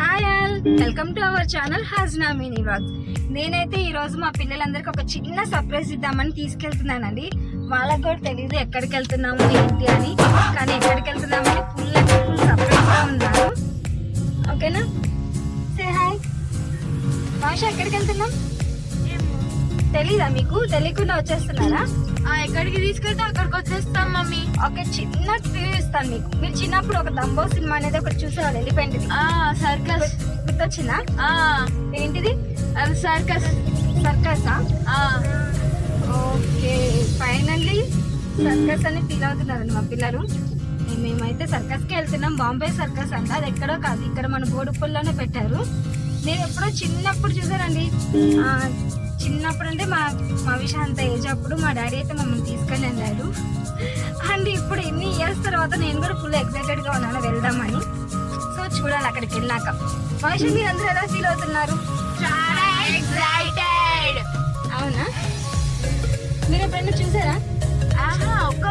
Hi all, welcome to our channel Hazna mini vlogs. నేనైతే ఈ రోజు మా పిల్లలందరికీ ఒక చిన్న సర్ప్రైజ్ ఇద్దామని తీసుకెళ్తున్నానండి. వాళ్ళకి కూడా తెలియదు ఎక్కడికి వెళ్తున్నాము ఏంటి అని, కానీ ఎక్కడికి వెళ్తున్నామని ఫుల్ సర్ప్రైజ్ గా ఉన్నారు. ఓకేనా? Say hi. భాష ఎక్కడికి వెళ్తున్నాం తెలీదా మీకు? తెలియకుండా వచ్చేస్తున్నారా? ఎక్కడికి తీసుకెళ్తే అక్కడికి వచ్చేస్తాం మమ్మీ. ఒక చిన్న క్లూ ఇస్తాను మీకు. మీరు చిన్నప్పుడు ఒక దంబో సినిమా అనేది ఒకటి చూసేవాళ్ళు, ఎలిఫెంట్ సర్కస్ గుర్తొచ్చిందా? ఏంటిది? అది సర్కస్. సర్కసా? ఓకే, ఫైనల్లీ సర్కస్ అని ఫీల్ అవుతున్నారండి మా పిల్లలు. మేమైతే సర్కస్ కి వెళ్తున్నాం. బాంబే సర్కస్ అంట, అది ఎక్కడో కాదు, ఇక్కడ మన బోడుపల్లిలోనే పెట్టారు. నేను ఎప్పుడో చిన్నప్పుడు చూసానండి. చిన్నప్పుడు అంటే మా విషయం అంత ఏజ్ అప్పుడు మా డాడీ అయితే మమ్మల్ని తీసుకొని వెళ్ళాడు. అండ్ ఇప్పుడు ఎన్ని ఇయర్స్ తర్వాత నేను కూడా ఫుల్ ఎక్సైటెడ్ గా ఉన్నాను వెళ్దామని. సో చూడాలి అక్కడికి వెళ్ళాక. వైష, మీరు అందరూ ఎలా ఫీల్ అవుతున్నారు? చాలా ఎక్సైటెడ్. అవునా? మీరు ఎప్పుడైనా చూసారా? ఒక్క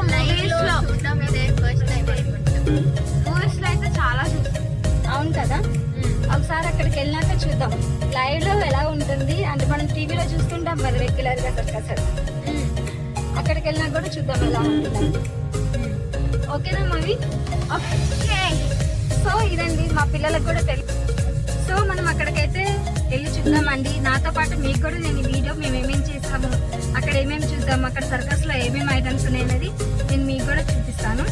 మూవీస్ లో అయితే చాలా చూసాం. అవును కదా, ఒకసారి అక్కడికి వెళ్ళాక చూద్దాం లైవ్ లో ఎలా ఉంటుంది. అంటే మనం టీవీలో చూస్తుంటాం కదా రెగ్యులర్ గా సర్కస్, అక్కడికి వెళ్ళినా కూడా చూద్దాం ఎలా ఉంటుందని. ఓకేనా మవి? ఓకే. సో ఇదండి, మా పిల్లలకు కూడా తెలుసు. సో మనం అక్కడికైతే వెళ్ళి చూద్దామండి. నాతో పాటు మీకు కూడా నేను ఈ వీడియో మేము ఏమేమి చేస్తాము, అక్కడ ఏమేమి చూద్దాం, అక్కడ సర్కస్ లో ఏమేమి ఐటమ్స్ ఉన్నాయి అనేది నేను మీకు కూడా చూపిస్తాను.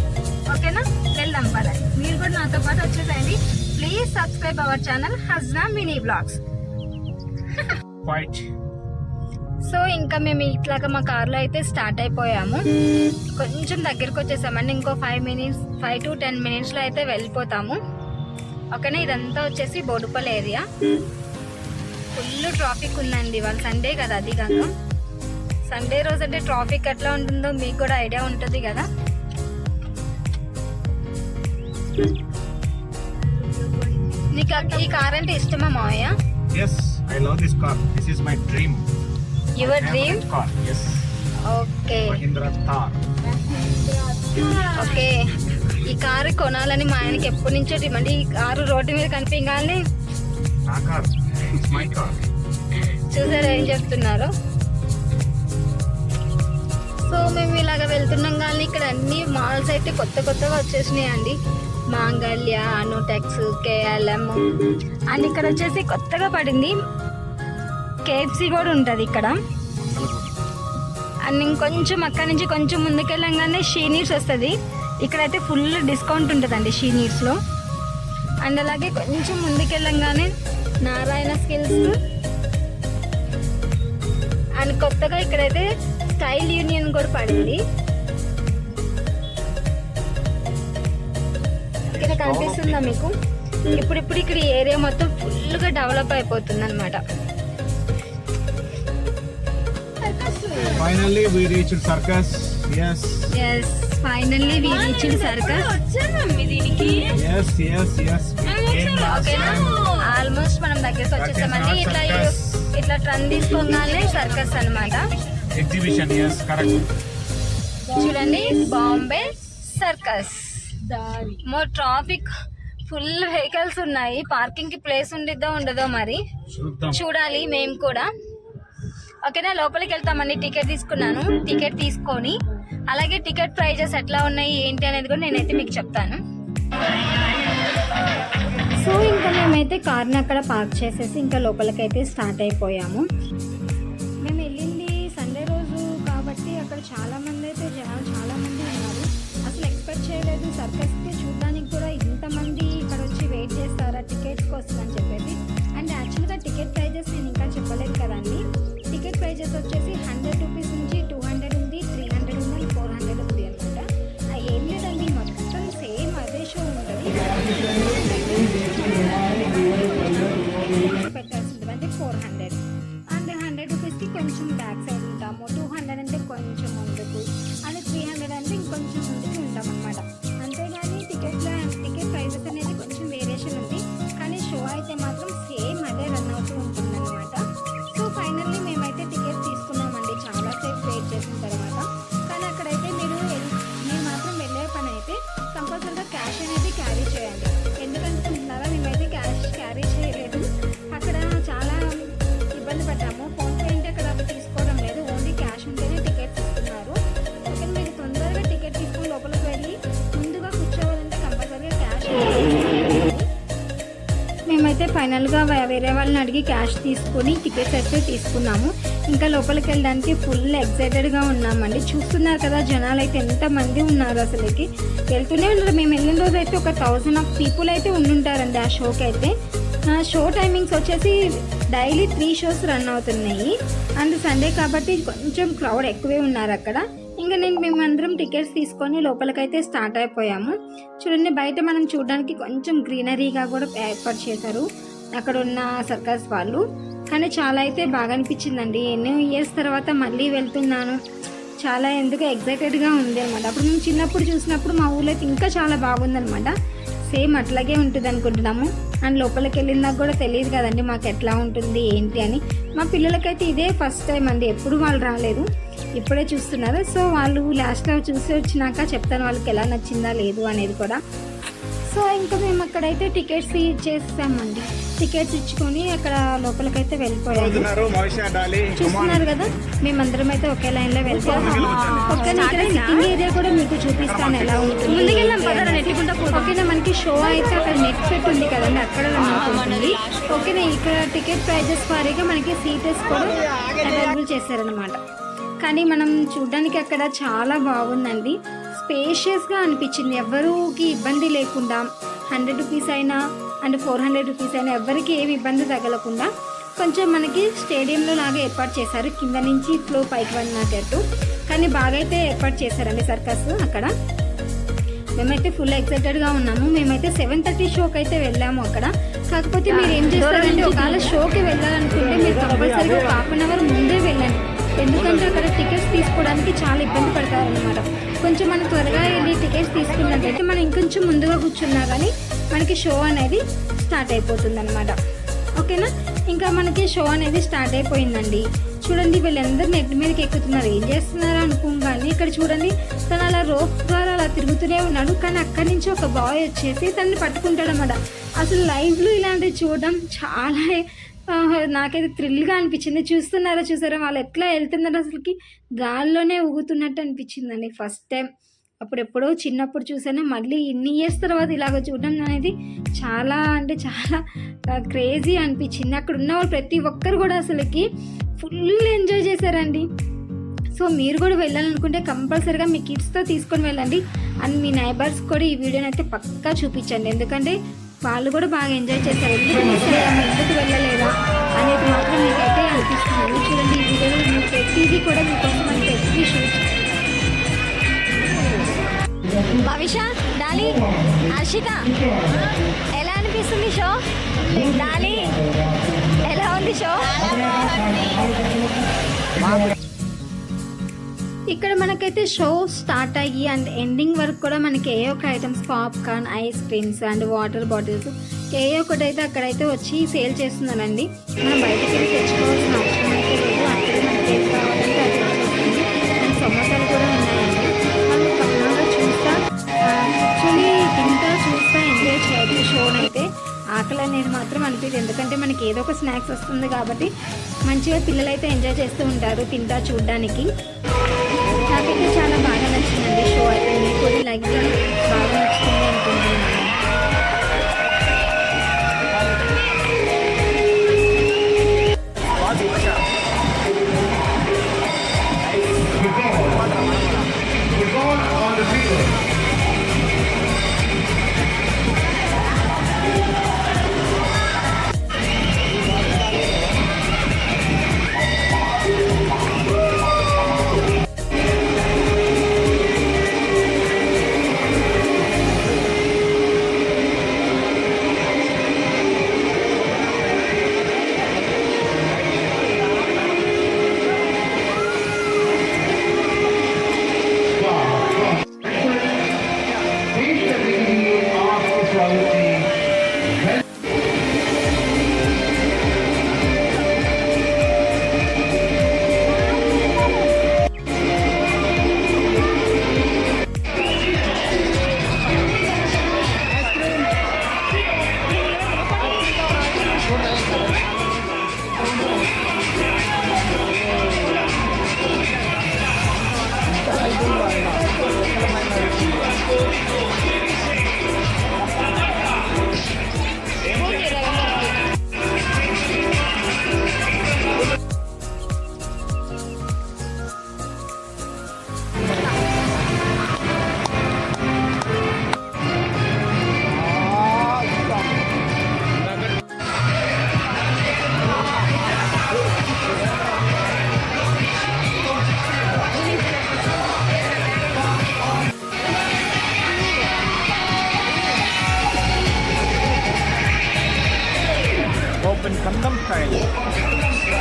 ఓకేనా? వెళ్దాం పద. మీరు కూడా నాతో పాటు వచ్చేసేయండి. Please subscribe our channel Hazna mini vlogs. So ఇంకా మేము ఇట్లాగా మా కార్లో అయితే స్టార్ట్ అయిపోయాము. కొంచెం దగ్గరకు వచ్చేసామండి. ఇంకో 5 to 10 minutes లో అయితే వెళ్ళిపోతాము. ఓకేనా? ఇదంతా వచ్చేసి బోడుపల్లి ఏరియా. ఫుల్ ట్రాఫిక్ ఉందండి. వాళ్ళు సండే కదా, అది కాక సండే రోజు అంటే ట్రాఫిక్ ఎట్లా ఉంటుందో మీకు కూడా ఐడియా ఉంటుంది కదా. నీకు ఈ కార్ అంటే ఇష్టమా మావయ్య? Yes, I love this car. This is my dream. Your dream? Car, yes. Okay. Mahindra Thar. Okay, ఈ కారు కొనాలని మా ఆయనకి ఎప్పటి నుంచో డిమాండ్. ఈ కారు రోడ్డు మీద కనిపించాలని. నా car. It's my car. చూసారా ఏం చెప్తున్నారు? సో మేము ఇలాగ వెళ్తున్నాం కానీ ఇక్కడ అన్ని మాల్స్ అయితే కొత్తగా వచ్చేసినాయి అండి. మాంగళ్య, అనుటెక్స్, కేఎల్ఎం అండ్ ఇక్కడ వచ్చేసి కొత్తగా పడింది కేఎఫ్సి కూడా ఉంటుంది ఇక్కడ. అండ్ ఇంకొంచెం అక్కడి నుంచి కొంచెం ముందుకెళ్ళంగానే షీ నీడ్స్ వస్తుంది. ఇక్కడైతే ఫుల్ డిస్కౌంట్ ఉంటుందండి షీ నీడ్స్లో. అండ్ అలాగే కొంచెం ముందుకెళ్ళంగానే నారాయణ స్కిల్స్ అండ్ కొత్తగా ఇక్కడైతే స్టైల్ యూనియన్ కూడా పడింది. ఇక్కడ కనిపిస్తుందా మీకు? ఇప్పుడు ఇక్కడ ఈ ఏరియా మొత్తం ఫుల్గా డెవలప్ అయిపోతుంది అనమాట. Finally we reached circus. Yes. Yes, finally we reached circus. Yes. We came last ఓకేనా? time. ఆల్మోస్ట్ మనం దగ్గరికి వచ్చేసామండి. ఇట్లా ట్రన్ తీసుకోగానే సర్కస్ అన్నమాట. Exhibition, yes, correct. చూడండి, Bombay circus. More traffic, full vehicles ఉన్నాయి. పార్కింగ్ కి ప్లేస్ ఉండిద్దో ఉండదో మరి చూడాలి మేము కూడా. ఓకేనా? లోపలికి వెళ్తామండి. టికెట్ తీసుకున్నాను. టికెట్ తీసుకొని అలాగే టికెట్ ప్రైజెస్ ఎట్లా ఉన్నాయి ఏంటి అనేది కూడా నేనైతే మీకు చెప్తాను. సో ఇంకా మేమైతే కార్ని అక్కడ పార్క్ చేసేసి ఇంకా లోపలికైతే స్టార్ట్ అయిపోయాము. మేము వెళ్ళింది సండే రోజు కాబట్టి అక్కడ చాలామంది అయితే చాలామంది ఉన్నారు. అసలు ఎక్స్పెక్ట్ చేయలేదు సర్కస్కి చూడడానికి కూడా ఇంతమంది ఇక్కడ వచ్చి వెయిట్ చేస్తారా టికెట్స్ కోసం అని చెప్పేసి. అండ్ యాక్చువల్గా టికెట్ ప్రైజెస్ నేను ఇంకా చెప్పలేదు కదండి. టికెట్ ప్రైజెస్ వచ్చేసి 100 రూపీస్ నుంచి 200 ఉంది, 300 ఉంది, 400 ఉంది అనమాట. ఏం లేదండి, మొత్తం సేమ్ అదే షో ఉంటుంది. పెట్టాల్సి ఉంటుంది అంటే 400 అండ్ 100 రూపీస్కి కొంచెం బ్యాక్ సైడ్ ఉంటాము, 200 అంటే కొంచెం ముందుకు, అండ్ 300 అంటే ఇంకొంచెం ముందుకు ఉంటాం అనమాట. అంతేగాని టికెట్ ప్రైజెస్ అనేది కొంచెం వేరియేషన్ ఉంది, కానీ షో అయితే మాత్రం సేమ్ అదే రన్ అవుతూ ఉంటుంది అనమాట. సో ఫైనల్లీ మేమైతే టికెట్ తీసుకున్నామండి చాలాసేపు వెయిట్ చేసిన తర్వాత. కానీ అక్కడైతే మీరు మాత్రం వెళ్ళే పని అయితే కంపల్సరీగా క్యాష్ అనేది క్యారీ చేయండి. ఎందుకంటున్నారా? మేమైతే క్యాష్ క్యారీ ఫైనల్గా వేరే వాళ్ళని అడిగి క్యాష్ తీసుకొని టికెట్స్ అయితే తీసుకున్నాము. ఇంకా లోపలికి వెళ్ళడానికి ఫుల్ ఎక్సైటెడ్గా ఉన్నామండి. చూస్తున్నారు కదా జనాలు అయితే ఎంతమంది ఉన్నారు, అసలుకి వెళ్తూనే ఉన్నారు. మేము వెళ్ళిన రోజు అయితే ఒక 1000 పీపుల్ అయితే ఉండుంటారండి ఆ షోకి అయితే. షో టైమింగ్స్ వచ్చేసి డైలీ 3 షోస్ రన్ అవుతున్నాయి. అండ్ సండే కాబట్టి కొంచెం క్రౌడ్ ఎక్కువే ఉన్నారు అక్కడ. ఇంకా మేమందరం టికెట్స్ తీసుకొని లోపలికైతే స్టార్ట్ అయిపోయాము. చూడండి బయట మనం చూడడానికి కొంచెం గ్రీనరీగా కూడా ఏర్పాటు చేశారు అక్కడ ఉన్న సర్కస్ వాళ్ళు. కానీ చాలా అయితే బాగా అనిపించిందండి. ఎన్నో ఇయర్స్ తర్వాత మళ్ళీ వెళ్తున్నాను, చాలా ఎందుకు ఎగ్జైటెడ్గా ఉంది అనమాట. అప్పుడు మేము చిన్నప్పుడు చూసినప్పుడు మా ఊళ్ళో అయితే ఇంకా చాలా బాగుందనమాట. సేమ్ అట్లాగే ఉంటుంది అనుకుంటున్నాము. అండ్ లోపలికి వెళ్ళినాక కూడా తెలియదు కదండి మాకు ఎట్లా ఉంటుంది ఏంటి అని. మా పిల్లలకైతే ఇదే ఫస్ట్ టైం అండి, ఎప్పుడు వాళ్ళు రాలేదు, ఇప్పుడే చూస్తున్నారు. సో వాళ్ళు లాస్ట్లో చూసి వచ్చినాక చెప్తాను వాళ్ళకి ఎలా నచ్చిందా లేదు అనేది కూడా. సో ఇంకా మేము అక్కడైతే టికెట్స్ ఇచ్చేసామండి. టికెట్స్ ఇచ్చుకొని అక్కడ లోపలికైతే వెళ్ళిపోయాము. చూస్తున్నారు కదా మేమందరం అయితే ఒకే లైన్లో వెళ్తాము. ఓకేనా, ఇక్కడ సిట్టింగ్ ఏరియా కూడా మీకు చూపిస్తాను ఎలా ఉంటుంది. ఓకేనా, మనకి షో అయితే అక్కడ నెట్ సెట్ ఉంది కదండి, అక్కడ ఉంటుంది. ఓకేనా, ఇక్కడ టికెట్ ప్రైజెస్ వారీగా మనకి సీటర్స్ కూడా అవైలబుల్ చేశారనమాట. కానీ మనం చూడడానికి అక్కడ చాలా బాగుందండి, స్పేషియస్గా అనిపించింది. ఎవరికి ఇబ్బంది లేకుండా 100 రూపీస్ అయినా అండ్ 400 రూపీస్ అయినా ఎవరికి ఏమి ఇబ్బంది తగలకుండా కొంచెం మనకి స్టేడియంలో లాగా ఏర్పాటు చేశారు, కింద నుంచి ఫ్లో పైకి వెళ్ళినట్టు. కానీ బాగా అయితే ఏర్పాటు చేశారండి సర్కస్ అక్కడ. మేమైతే ఫుల్ ఎక్సైటెడ్గా ఉన్నాము. మేమైతే 7:30 షోకి అయితే వెళ్ళాము అక్కడ. కాకపోతే మీరు ఏం చేస్తారంటే ఒకవేళ షోకి వెళ్ళాలనుకుంటే మీరు కంపల్సరీగా 1/2 అవర్ ముందే వెళ్ళండి. ఎందుకంటే అక్కడ టికెట్స్ తీసుకోవడానికి చాలా ఇబ్బంది పడతారనమాట. కొంచెం మనం త్వరగా వెళ్ళి టికెట్స్ తీసుకున్నట్టయితే మనం ఇంకొంచెం ముందుగా కూర్చున్నా కానీ మనకి షో అనేది స్టార్ట్ అయిపోతుంది అనమాట. ఓకేనా, ఇంకా మనకి షో అనేది స్టార్ట్ అయిపోయిందండి. చూడండి వీళ్ళందరూ నెట్ మీదకి ఎక్కుతున్నారు, ఏం చేస్తున్నారు అనుకోగానే ఇక్కడ చూడండి తను అలా రోప్ ద్వారా అలా తిరుగుతూనే ఉన్నాడు. కానీ అక్కడి నుంచి ఒక బాయ్ వచ్చేసి తనని పట్టుకుంటాడు అన్నమాట. అసలు లైవ్లో ఇలాంటివి చూడడం చాలా నాకైతే థ్రిల్గా అనిపించింది. చూసారా వాళ్ళు ఎట్లా వెళ్తున్నారు, అసలుకి గాల్లోనే ఊగుతున్నట్టు అనిపించిందండి ఫస్ట్ టైం. అప్పుడెప్పుడో చిన్నప్పుడు చూసాను, మళ్ళీ ఇన్ని ఇయర్స్ తర్వాత ఇలాగ చూడడం అనేది చాలా అంటే చాలా క్రేజీ అనిపించింది. అక్కడ ఉన్న వాళ్ళు ప్రతి ఒక్కరు కూడా అసలుకి ఫుల్ ఎంజాయ్ చేశారండి. సో మీరు కూడా వెళ్ళాలనుకుంటే కంపల్సరీగా మీ కిడ్స్తో తీసుకొని వెళ్ళండి. అండ్ మీ నైబర్స్ కూడా ఈ వీడియోని అయితే పక్కా చూపించండి, ఎందుకంటే వాళ్ళు కూడా బాగా ఎంజాయ్ చేస్తారు. ఎందుకు వెళ్ళలేదా అనేది మాత్రం మీకైతే అనిపిస్తుంది. చూడండి ఈ వీడియోలో మీకు ప్రతిదీ కూడా మీకోసం అంటే ప్రతి షూట్. భవిష్య, డాలి, హర్షిత ఎలా అనిపిస్తుంది షో? డాలి ఎలా ఉంది షో? ఇక్కడ మనకైతే షో స్టార్ట్ అయ్యి అండ్ ఎండింగ్ వరకు కూడా మనకి ఏ ఒక్క items popcorn, ice creams and water bottles ఏ ఒక్కటి అయితే అక్కడైతే వచ్చి సేల్ చేస్తున్నారండి. మనం బయటకి వెళ్ళి తెచ్చుకోవాల్సిన అవసరం అయితే లేదు, అక్కడే మనకి ఏం కావాలంటే అది వచ్చేస్తుంది. అండ్ సమోసాలు కూడా ఉన్నాయండి. మనం కమ్మగా చూస్తా ఎంజాయ్ చేయొచ్చు షోని అయితే. ఆకలి అనేది మాత్రం అనిపించదు, ఎందుకంటే మనకి ఏదో ఒక స్నాక్స్ వస్తుంది కాబట్టి మంచిగా పిల్లలు అయితే ఎంజాయ్ చేస్తూ ఉంటారు తింటా చూడడానికి. నాకైతే చాలా బాగా నచ్చిందండి షో అయితే. మీకు కూడా లైక్ బాగా నచ్చుతుంది అనుకుంటున్నాను. open Kandam style.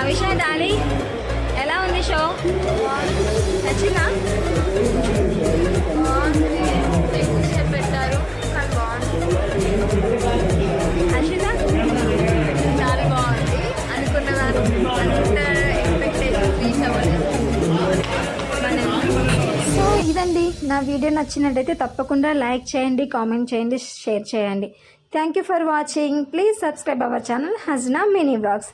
విషయ డాలి ఎలా ఉంది షో? నచ్చిందా? పెట్టారు కానీ బాగుంది. హర్షిత నా వీడియో నచ్చినట్టయితే తప్పకుండా లైక్ చేయండి, కామెంట్ చేయండి, షేర్ చేయండి. Thank you for watching. Please subscribe our channel Hazna mini vlogs.